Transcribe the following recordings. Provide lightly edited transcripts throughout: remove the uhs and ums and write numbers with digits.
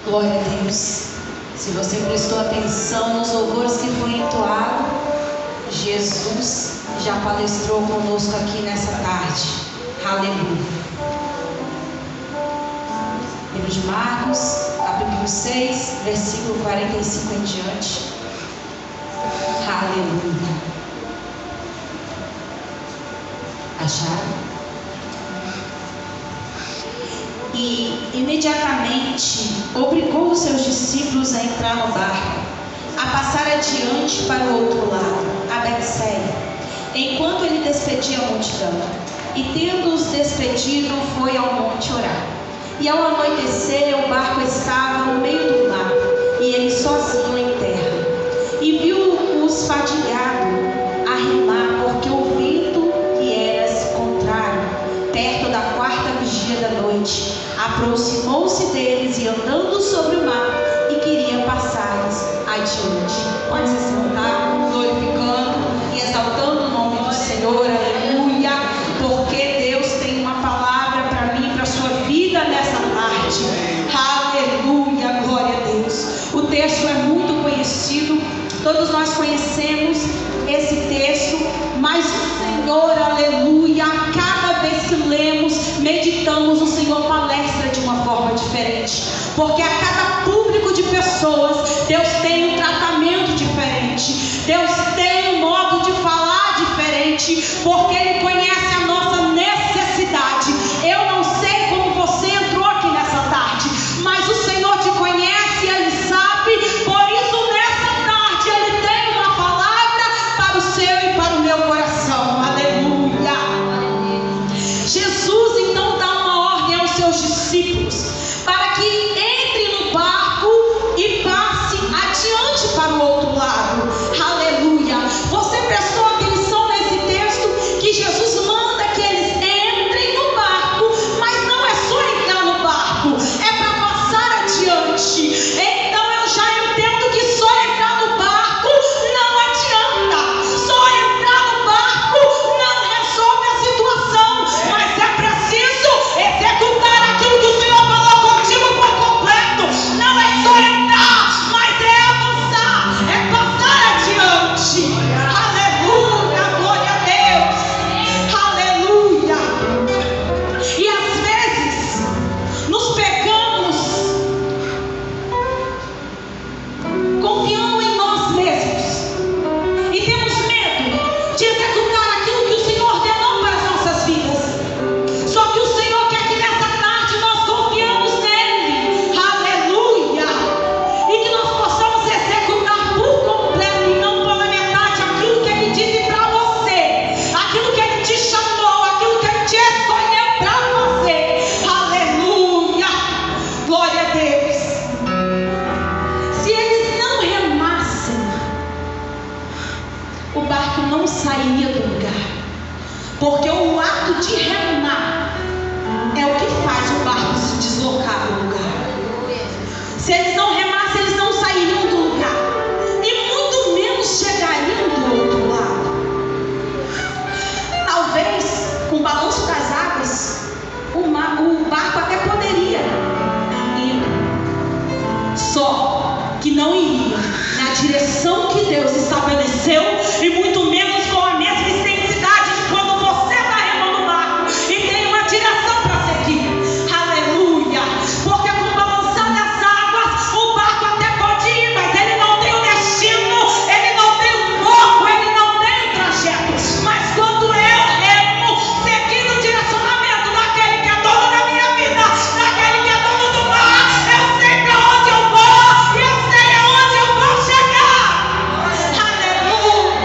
Glória a Deus. Se você prestou atenção nos louvores que foi entoado, Jesus já palestrou conosco aqui nessa tarde. Aleluia. Livro de Marcos, capítulo 6, versículo 45 em diante. Aleluia. Acharam? E imediatamente obrigou os seus discípulos a entrar no barco, a passar adiante para o outro lado, a Betsaida, enquanto ele despedia a multidão. E tendo-os despedido, foi ao monte orar. E ao anoitecer, o barco estava no meio do mar, e ele sozinho em terra. E viu-os fadigado a remar, porque o vento lhe era contrário. Perto da quarta vigia da noite, aproximou-se deles e andando sobre o mar, e queria passá-los adiante. Pode se sentar, glorificando e exaltando o nome do Senhor, aleluia, porque Deus tem uma palavra para mim, para a sua vida nessa tarde, aleluia, glória a Deus. O texto é muito conhecido, todos nós conhecemos esse texto, mas o Senhor, aleluia, cada vez que lemos, meditamos, o Senhor palestra de uma forma diferente, porque a cada público de pessoas, Deus tem um tratamento diferente, Deus tem um modo de falar diferente, porque Ele conhece a nossa necessidade. Eu não sei como você entrou aqui nessa tarde, mas o Senhor te conhece, Ele sabe, por isso nessa tarde Ele tem uma palavra para o seu e para o meu coração, aleluia. Jesus então dá uma ordem aos seus discípulos, para que entre no barco e passe adiante para o outro lado, aleluia. Você prestou atenção nesse texto, que Jesus manda que eles entrem no barco, mas não é só entrar no barco, é para passar adiante. Então eu já entendo que só entrar no barco não adianta, só entrar no barco não resolve a situação, mas é preciso executar aquilo que o Senhor falou contigo por completo. Não é só entrar, mas é avançar, é passar adiante. Aleluia, glória a Deus, aleluia. E às vezes nos pegamos confiando em nós mesmos e temos medo de executar aquilo que o Senhor ordenou para as nossas vidas. Só que o Senhor quer que nessa tarde nós confiamos nele, aleluia, e que nós possamos executar por completo e não pela metade aquilo que Ele disse para você, aquilo que Ele te chamou, aquilo que Ele te escolheu para fazer, aleluia, glória a Deus. Se eles não remassem, o barco não sairia do lugar, porque o ato de remar é o que faz o barco se deslocar do lugar. Se eles não remassem, eles não sairiam do lugar, e muito menos chegariam do outro lado. Talvez com o balanço das águas, o barco até poderia ir, só que não iria na direção que Deus estabeleceu, e muito menos com a mesma intensidade de quando você está remando o barco e tem uma direção para seguir, aleluia, porque com o balançar das águas, o barco até pode ir, mas ele não tem um destino, ele não tem um foco, ele não tem um trajeto. Mas quando eu remo, seguindo o direcionamento daquele que é dono da minha vida, daquele que é dono do mar, eu sei para onde eu vou, e eu sei aonde eu vou chegar, aleluia.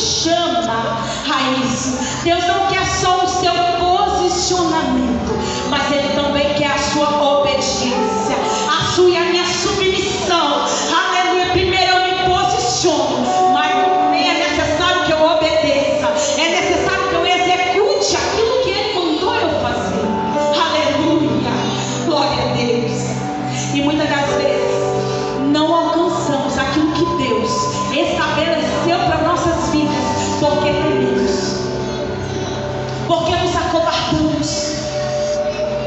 chama a isso. Deus não quer só o seu posicionamento, mas Ele também quer a sua obediência, a sua e a minha submissão. Aleluia. Primeiro eu me posiciono, mas também é necessário que eu obedeça, é necessário que eu execute aquilo que Ele mandou eu fazer. Aleluia. Glória a Deus. E muitas das vezes não alcançamos aquilo que Deus estabeleceu para nossas vidas porque tememos, porque nos acovardamos,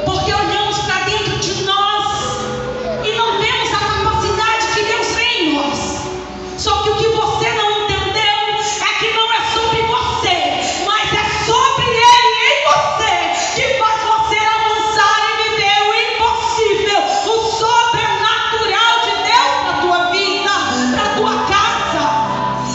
porque olhamos para dentro de nós e não vemos a capacidade que Deus vê em nós. Só que o que você não entendeu é que não é sobre você, mas é sobre Ele em você, que faz você avançar e viver o impossível, o sobrenatural de Deus para a tua vida, para a tua casa.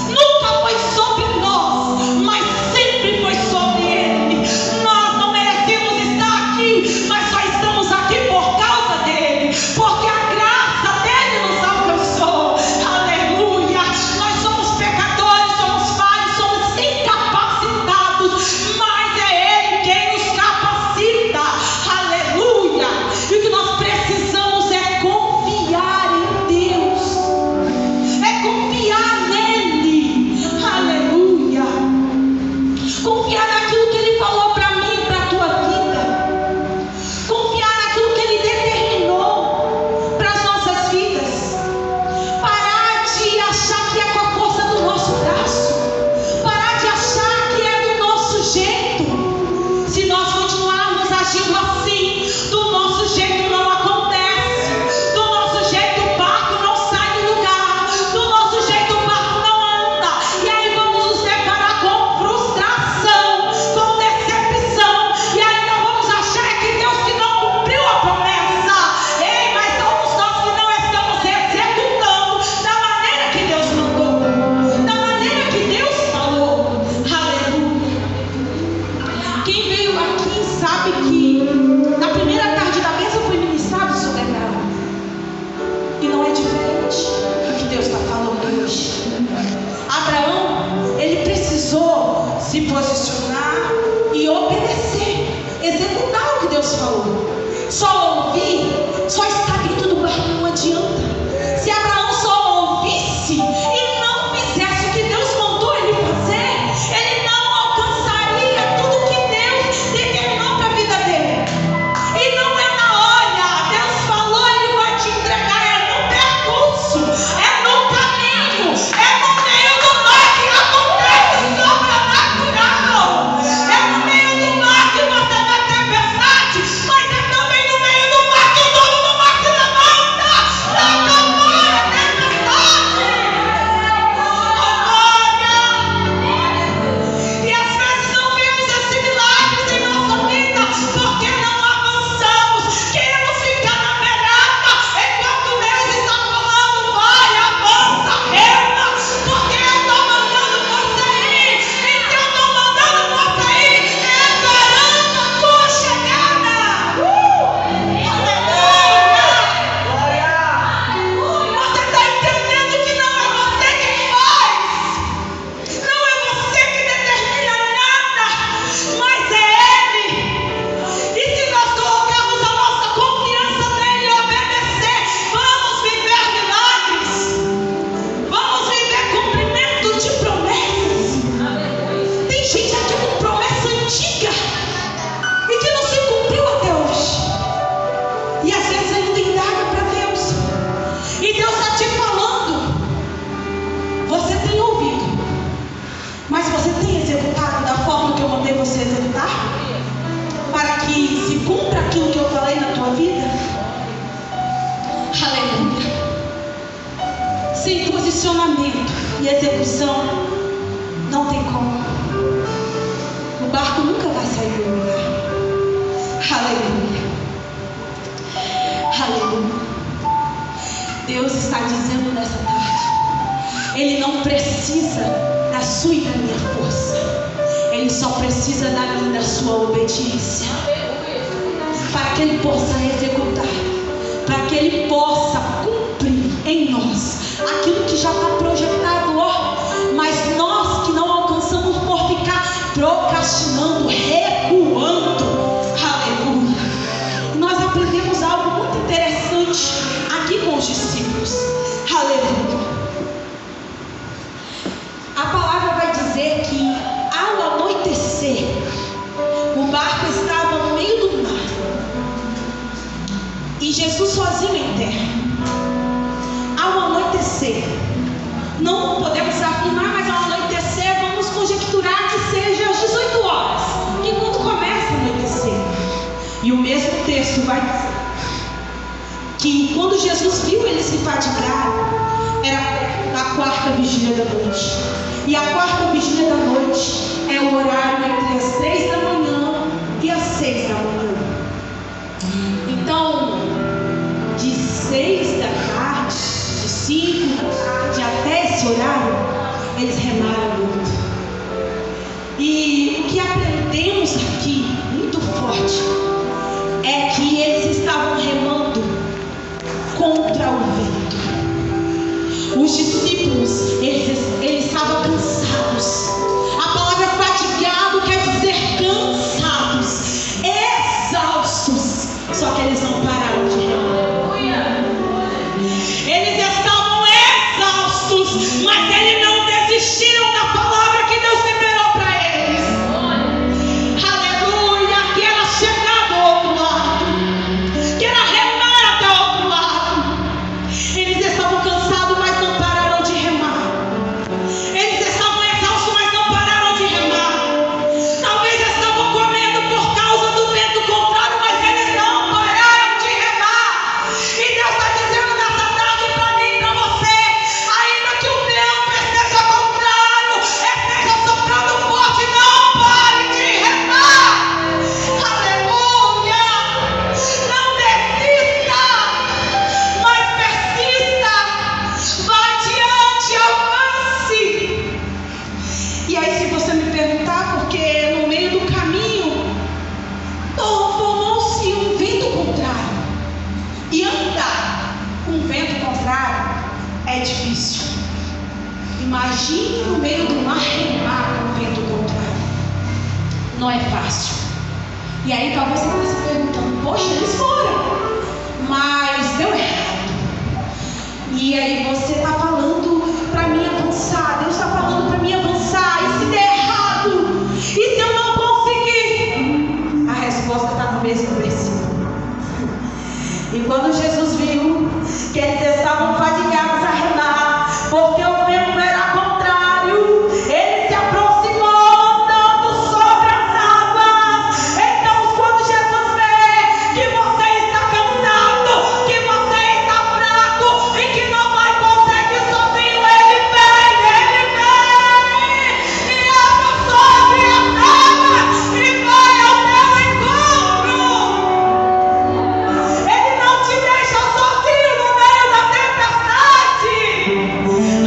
Nunca foi sobre nós, mas sempre foi sobre Ele. Nós não merecemos estar aqui, mas só estamos aqui por causa dEle, porque a graça dEle nos alcançou. Aleluia. Nós somos pecadores, somos falhos, somos incapacitados, mas é Ele quem nos capacita. Aleluia. E o que nós precisamos é confiar em Deus, é confiar nele. Aleluia. Confiar naquilo que Ele falou para mim e para a tua vida. Confiar naquilo que Ele determinou para as nossas vidas. Parar de achar que é com a força do nosso braço. Parar de achar que é do nosso jeito. Se nós continuarmos agindo assim, do nosso jeito não acontece. Do nosso jeito o barco não sai do lugar. Do nosso jeito o barco não anda. E aí vamos nos deparar com frustração, com decepção. E aí não vamos achar que Deus que não cumpriu a promessa. Ei, mas somos nós que não estamos executando da maneira que Deus mandou, da maneira que Deus falou. Aleluia. Quem veio aqui sabe que na primeira tarde da mesa foi ministrado sobre Abraão. E não é diferente do que Deus está falando hoje. Abraão, ele precisou se posicionar e obedecer, executar o que Deus falou. Só ouvir, só estar dentro do barco não adianta. Se Abraão só ouvisse e não fizesse o que Deus mandou ele fazer, ele não alcançaria tudo que Deus determinou para a vida dele. E não é na hora, Deus falou, Ele vai te entregar, é no percurso, é no caminho, é no meio do mar que acontece o sobrenatural. É no meio do mar que você vai ter tempestade, mas é também no meio do mar que o dono do mar se levanta para acalmar a tempestade. Glória! E às vezes não vemos esses milagres em nossa vida porque não avançamos, queremos ficar na beirada enquanto Deus está falando, vai, avança, rema, porque eu estou mandando você ir, e se eu estou mandando você ir, esperando a tua chegada. Aleluia! Você está entendendo que não é você quem faz, não é você que determina nada, mas é Ele. E se nós colocarmos a nossa confiança nele e obedecer, vamos viver milagres, vamos viver cumprimento de promessas. Tem gente aqui com promessa antiga e que não se cumpriu até hoje. E às vezes ainda indaga para Deus. E Deus está te falando. Você tem ouvido, mas você tem executado da forma que eu mandei você executar? Para que se cumpra aquilo que eu falei na tua vida? Aleluia. Sem posicionamento e execução, não tem como. O barco nunca vai sair do lugar. Aleluia. Aleluia. Deus está dizendo nessa tarde, Ele não precisa da sua e da minha força, Ele só precisa da minha e da sua obediência, para que Ele possa executar, para que Ele possa cumprir em nós aquilo que já está projetado, mas nós que não alcançamos procrastinando, recuando. Aleluia. Nós aprendemos algo muito interessante aqui com os discípulos. Aleluia. A palavra vai dizer que ao anoitecer, o barco estava no meio do mar e Jesus sozinho em terra. Ao anoitecer, não podemos afirmar, mas ao anoitecer vamos conjecturar que seja às 18 horas, que quando começa a anoitecer. E o mesmo texto vai dizer que quando Jesus viu eles se fadigarem, era a quarta vigília da noite. E a quarta vigília da noite é o horário entre as 3 da manhã e as 6 da manhã. Então, de 6 da tarde, de 5 da tarde até esse horário, eles remaram muito. E o que aprendemos aqui, muito forte, é que eles estavam remando contra o vento. Os discípulos, eles estavam cansados. A palavra fatigado quer dizer cansados, exaustos. Só que eles não pararam de remar. Eles estavam exaustos, mas eles não desistiram da palavra que Deus liberou para eles. Aleluia, que era chegar do outro lado, que era remar até o outro lado. Eles estavam cansados, mas não pararam de remar. Eles estavam exaustos, mas não pararam de remar. Talvez estavam comendo por causa do vento contrário, mas eles não pararam de remar. E Deus está dizendo nessa tarde para mim e para você: ainda que o vento esteja contrário, esteja soprando forte, não pare de remar. Aleluia! Não desista, mas persista. Vá adiante, avance. E aí, se você me perguntar, porque no meio do caminho formou-se um vento contrário. E andar com um vento contrário é difícil. Imagine no meio do mar remar com um vento contrário. Não é fácil. E aí talvez você esteja se perguntando: poxa, eles foram, mas deu errado. E aí você está falando para mim avançar. Deus está falando para mim avançar. E se der errado? E se eu não conseguir? A resposta está no mesmo versículo. E quando Jesus viu que eles estavam fadigados a remar, porque o vento era contrário, ele se aproximou andando sobre as águas. Então, quando Jesus vê que você está cansado, que você está fraco e que não vai conseguir sozinho, ele vem e anda sobre as águas e vai ao teu encontro. Ele não te deixa sozinho no meio da tempestade.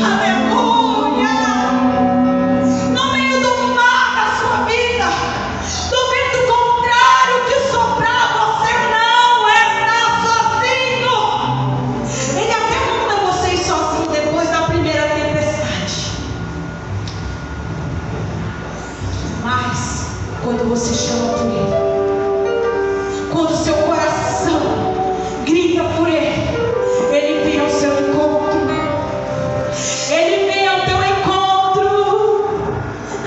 Aleluia. No meio do mar da sua vida, do vento contrário que soprar, você não está sozinho. Ele até manda você ir sozinho depois da primeira tempestade. Mas quando você chama por ele, quando seu coração grita por ele, ele vem ao seu encontro. Ele vem ao teu encontro.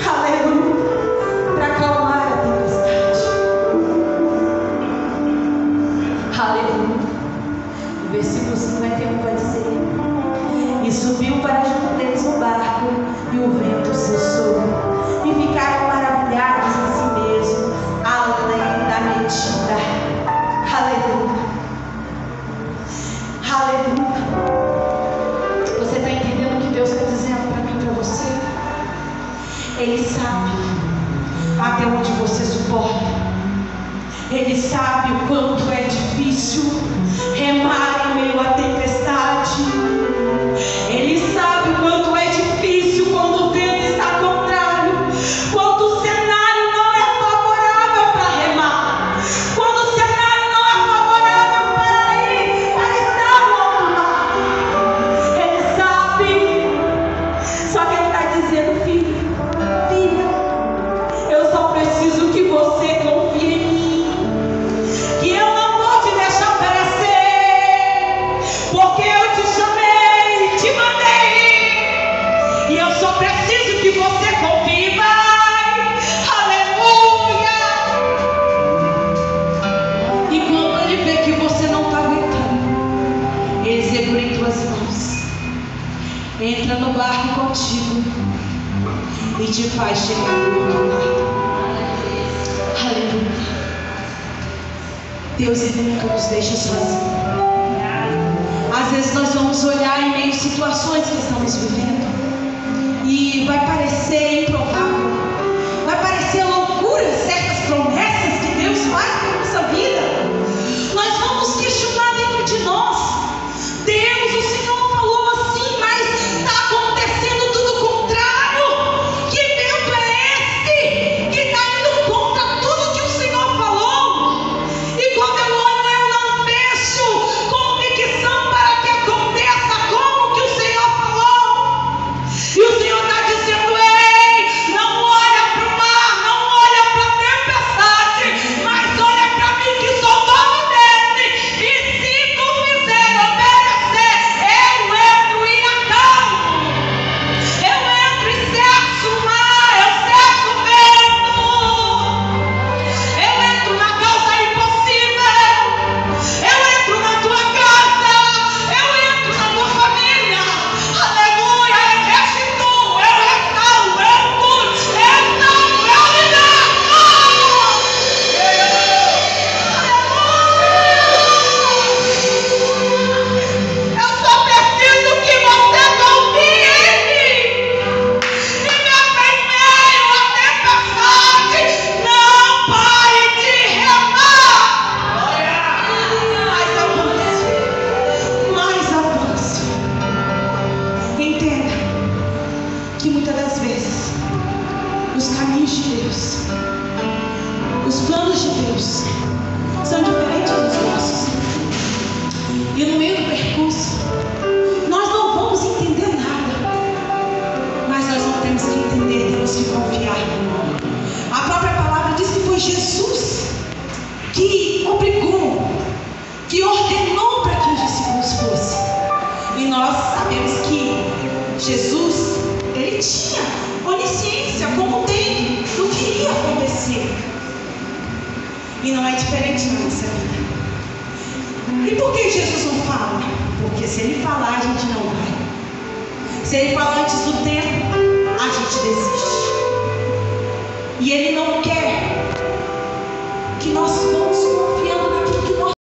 Aleluia. Para acalmar a tempestade. Aleluia. O versículo 51 vai dizer: e subiu para junto deles no barco, e o vento cessou, e ficaram maravilhados em si mesmos, além da medida. Aleluia. Aleluia. Você está entendendo o que Deus está dizendo para mim e para você? Ele sabe até onde você suporta. Ele sabe o quanto é difícil remar em meio à tempestade. Ele sabe o quanto é difícil quando o vento está contrário, quando o cenário não é favorável para remar, quando o cenário não é favorável para ir, para estar no alto mar. Ele sabe. Só que ele está dizendo: filho, filha, eu E eu só preciso que você confie. Vai, aleluia. E quando ele vê que você não está aguentando, ele segura em tuas mãos, entra no barco contigo e te faz chegar do outro lado. Aleluia. Deus, Ele nunca nos deixa sozinhos. Às vezes nós vamos olhar em meio a situações que estamos vivendo e vai parecer improvável, vai parecer loucura certas promessas que Deus faz na nossa vida. Nós vamos questionar dentro de nós: Deus, o Senhor falou assim, mas está acontecendo tudo o contrário. Que vento é esse que está indo contra tudo que o Senhor falou? E quando eu olho, eu não vejo convicção para que aconteça como que o Senhor falou. E o Senhor está dizendo: ei, não olha para o mar, não olha para a tempestade, mas olha para mim que sou dono dele. E se tu fizer obedecer, eu entro e acalmo. Eu entro e cesso o mar, eu cesso o vento. Eu entro na causa impossível. Eu entro na tua casa. Eu entro na tua família. Aleluia. Eu restituo, eu restauro, eu curo, eu salvo, eu liberto. Eu só preciso que você confie em mim. E mesmo em meio à tempestade, não pare de remar. Mais avance. Entenda que muitas das vezes os caminhos de Deus, os planos de Deus são diferentes dos nossos. E no meio do percurso, nós não vamos entender nada, mas nós não temos que entender, temos que confiar. A própria palavra diz que foi Jesus que obrigou, que ordenou para que os discípulos fossem. E nós sabemos que Jesus, ele tinha onisciência, como tem, do que iria acontecer. E não é diferente na nossa vida. E por que Jesus não fala? Porque se ele falar, a gente não vai. Se ele falar antes do tempo, a gente desiste. E ele não quer que nós vamos